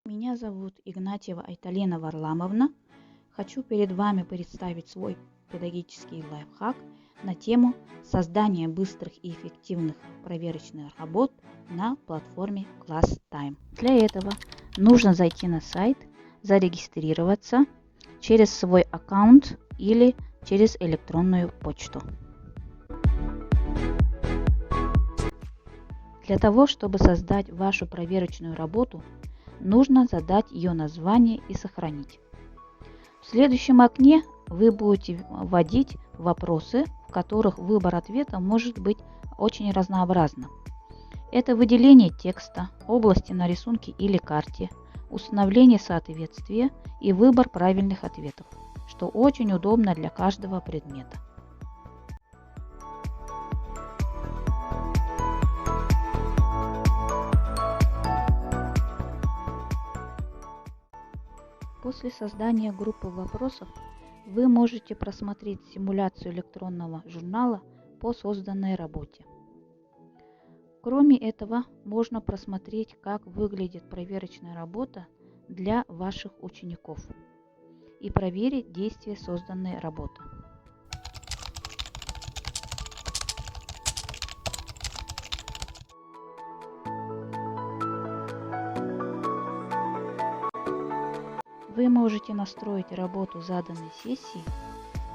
Меня зовут Игнатьева Айталина Варламовна. Хочу перед вами представить свой педагогический лайфхак на тему создания быстрых и эффективных проверочных работ на платформе ClassTime. Для этого нужно зайти на сайт, зарегистрироваться через свой аккаунт или через электронную почту. Для того, чтобы создать вашу проверочную работу, нужно задать ее название и сохранить. В следующем окне вы будете вводить вопросы, в которых выбор ответа может быть очень разнообразным. Это выделение текста, области на рисунке или карте, установление соответствия и выбор правильных ответов, что очень удобно для каждого предмета. После создания группы вопросов вы можете просмотреть симуляцию электронного журнала по созданной работе. Кроме этого, можно просмотреть, как выглядит проверочная работа для ваших учеников и проверить действие созданной работы. Вы можете настроить работу заданной сессии,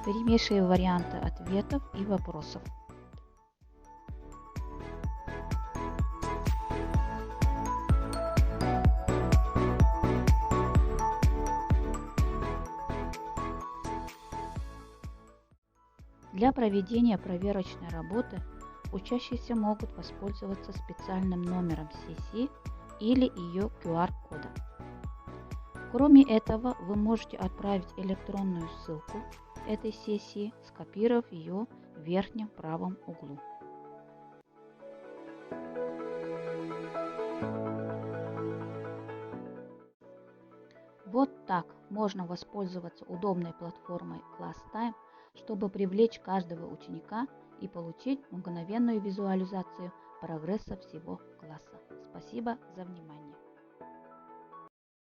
перемешивая варианты ответов и вопросов. Для проведения проверочной работы учащиеся могут воспользоваться специальным номером сессии или ее QR-кодом. Кроме этого, вы можете отправить электронную ссылку этой сессии, скопировав ее в верхнем правом углу. Вот так можно воспользоваться удобной платформой ClassTime, чтобы привлечь каждого ученика и получить мгновенную визуализацию прогресса всего класса. Спасибо за внимание.